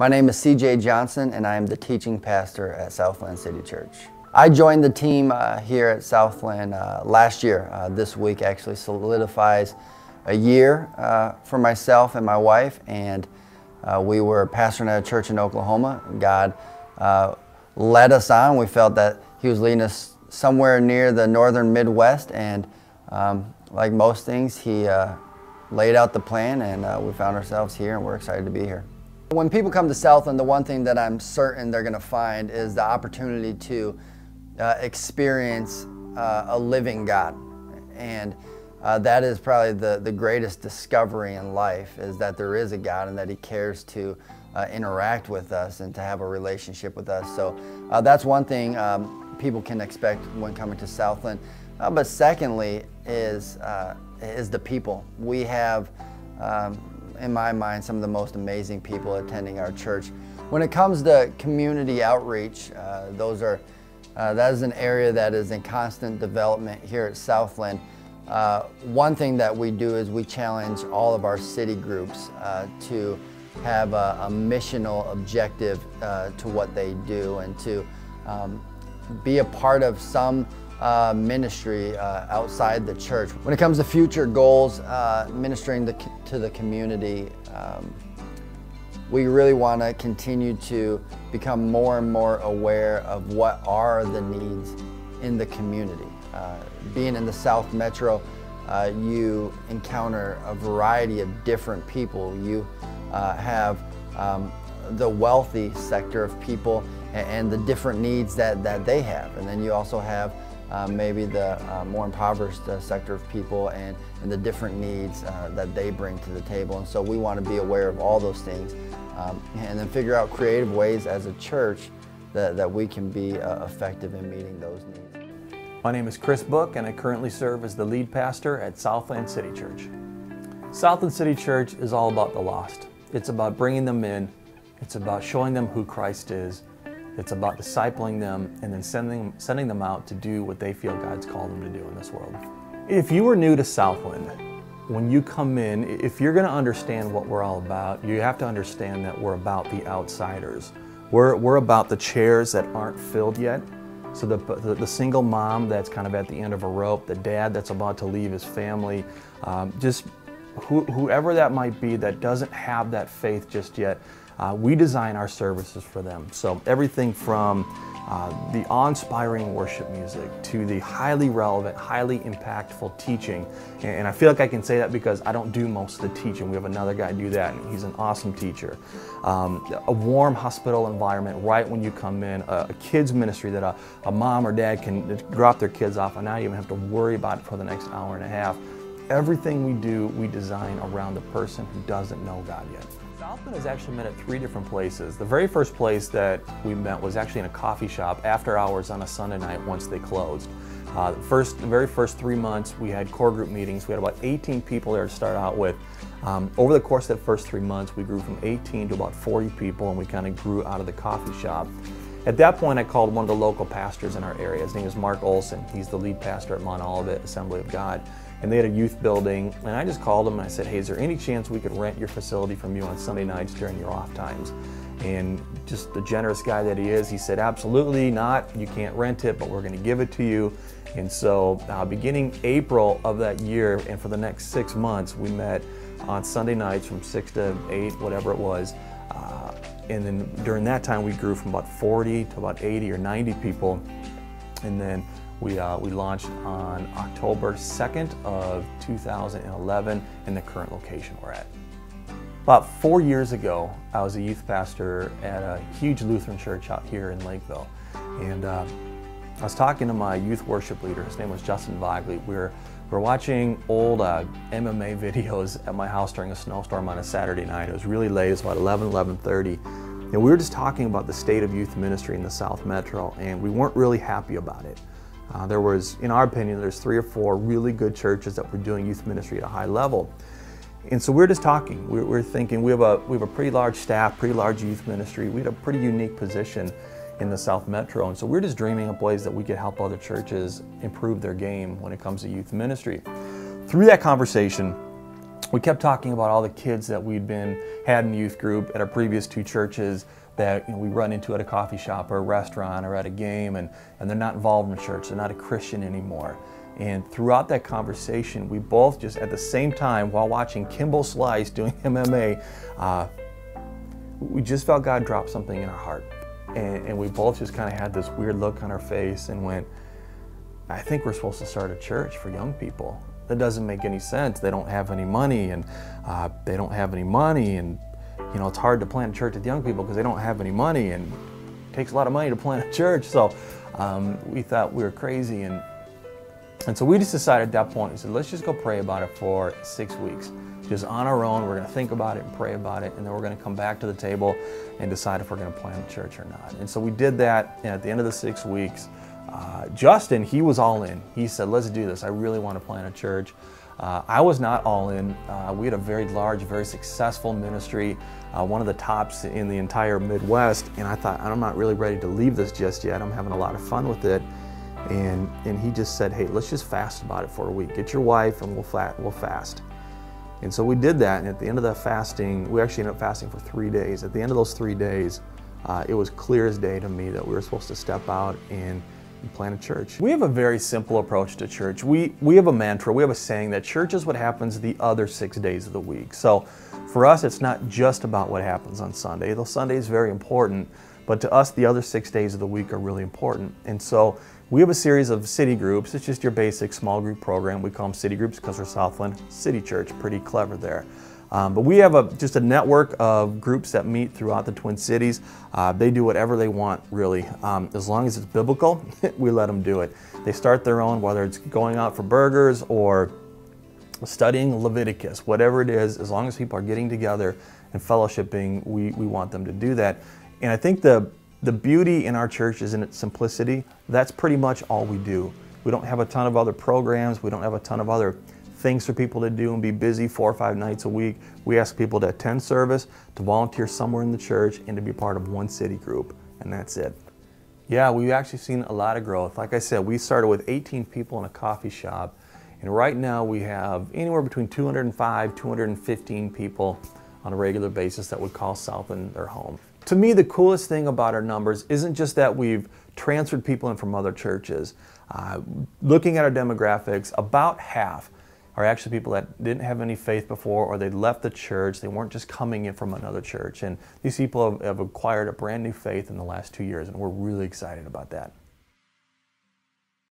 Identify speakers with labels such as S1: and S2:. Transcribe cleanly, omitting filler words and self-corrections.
S1: My name is C.J. Johnson, and I am the teaching pastor at Southland City Church. I joined the team here at Southland last year. This week actually solidifies a year for myself and my wife, and we were pastoring at a church in Oklahoma. God led us on. We felt that He was leading us somewhere near the northern Midwest, and like most things, He laid out the plan, and we found ourselves here, and we're excited to be here. When people come to Southland, the one thing that I'm certain they're going to find is the opportunity to experience a living God. And that is probably the greatest discovery in life, is that there is a God and that He cares to interact with us and to have a relationship with us. So that's one thing people can expect when coming to Southland. But secondly is the people. We have, in my mind, some of the most amazing people attending our church. When it comes to community outreach, that is an area that is in constant development here at Southland. One thing that we do is we challenge all of our city groups to have a missional objective to what they do, and to be a part of some ministry outside the church. When it comes to future goals, ministering to the community, we really want to continue to become more and more aware of what are the needs in the community. Being in the South Metro, you encounter a variety of different people. You have the wealthy sector of people and the different needs that they have. And then you also have maybe the more impoverished sector of people and the different needs that they bring to the table. And so we want to be aware of all those things and then figure out creative ways as a church that we can be effective in meeting those needs.
S2: My name is Chris Book, and I currently serve as the lead pastor at Southland City Church. Southland City Church is all about the lost. It's about bringing them in. It's about showing them who Christ is. It's about discipling them and then sending them out to do what they feel God's called them to do in this world. If you are new to Southland, when you come in, if you're going to understand what we're all about, you have to understand that we're about the outsiders. We're about the chairs that aren't filled yet. So the single mom that's kind of at the end of a rope, the dad that's about to leave his family, just whoever that might be that doesn't have that faith just yet, we design our services for them. So everything from the awe-inspiring worship music to the highly relevant, highly impactful teaching. And I feel like I can say that because I don't do most of the teaching. We have another guy do that, and he's an awesome teacher. A warm hospital environment right when you come in, a kids ministry that a mom or dad can drop their kids off and not even have to worry about it for the next hour and a half. Everything we do, we design around the person who doesn't know God yet. Southland has actually met at 3 different places. The very first place that we met was actually in a coffee shop after hours on a Sunday night once they closed. The very first 3 months we had core group meetings. We had about 18 people there to start out with. Over the course of that first 3 months, we grew from 18 to about 40 people, and we kind of grew out of the coffee shop. At that point, I called one of the local pastors in our area. His name is Mark Olson. He's the lead pastor at Mount Olivet Assembly of God. And they had a youth building, and I just called him and I said, hey, is there any chance we could rent your facility from you on Sunday nights during your off times? And just the generous guy that he is, he said, absolutely not, you can't rent it, but we're going to give it to you. And so beginning April of that year, and for the next 6 months, we met on Sunday nights from 6 to 8, whatever it was. And then during that time, we grew from about 40 to about 80 or 90 people. And then we launched on October 2nd of 2011 in the current location we're at. About 4 years ago, I was a youth pastor at a huge Lutheran church out here in Lakeville. And I was talking to my youth worship leader. His name was Justin Vogley. We were watching old MMA videos at my house during a snowstorm on a Saturday night. It was really late. It was about 11:30. And we were just talking about the state of youth ministry in the South Metro, and we weren't really happy about it. There was, in our opinion, there's 3 or 4 really good churches that were doing youth ministry at a high level. And so we're just talking. We're thinking we have a pretty large staff, pretty large youth ministry. We had a pretty unique position in the South Metro. And so we're just dreaming of ways that we could help other churches improve their game when it comes to youth ministry. Through that conversation, we kept talking about all the kids that had in youth group at our previous 2 churches that we run into at a coffee shop or a restaurant or at a game, and they're not involved in the church, they're not a Christian anymore. And throughout that conversation, we both just at the same time, while watching Kimbo Slice doing MMA, we just felt God drop something in our heart. And we both just kind of had this weird look on our face and went, I think we're supposed to start a church for young people. That doesn't make any sense. They don't have any money, and it's hard to plant a church with young people because they don't have any money, and it takes a lot of money to plant a church. So we thought we were crazy, and so we just decided at that point, we said, let's just go pray about it for 6 weeks. Just on our own, we're going to think about it and pray about it, and then we're going to come back to the table and decide if we're going to plant a church or not. And so we did that, and at the end of the 6 weeks, Justin, he was all in. He said, let's do this. I really want to plant a church. I was not all in. We had a very large, very successful ministry, one of the tops in the entire Midwest, and I thought, I'm not really ready to leave this just yet. I'm having a lot of fun with it. And he just said, hey, let's just fast about it for a week. Get your wife and we'll fast. And so we did that, and at the end of that fasting, we actually ended up fasting for 3 days. At the end of those 3 days, it was clear as day to me that we were supposed to step out and plant a church. We have a very simple approach to church. We have a mantra, we have a saying that church is what happens the other 6 days of the week. So for us, it's not just about what happens on Sunday, though Sunday is very important, but to us, the other 6 days of the week are really important. And so we have a series of city groups. It's just your basic small group program. We call them city groups because we're Southland City Church, pretty clever there. But we have just a network of groups that meet throughout the Twin Cities. They do whatever they want, really. As long as it's biblical, we let them do it. They start their own, whether it's going out for burgers or studying Leviticus, whatever it is, as long as people are getting together and fellowshipping, we want them to do that. And I think the beauty in our church is in its simplicity. That's pretty much all we do. We don't have a ton of other programs. We don't have a ton of other things for people to do and be busy 4 or 5 nights a week. We ask people to attend service, to volunteer somewhere in the church, and to be part of one city group, and that's it. Yeah, we've actually seen a lot of growth. Like I said, we started with 18 people in a coffee shop, and right now we have anywhere between 205, 215 people on a regular basis that would call Southland their home. To me, the coolest thing about our numbers isn't just that we've transferred people in from other churches. Looking at our demographics, about half are actually people that didn't have any faith before, or they left the church. They weren't just coming in from another church. And these people have acquired a brand new faith in the last 2 years, and we're really excited about that.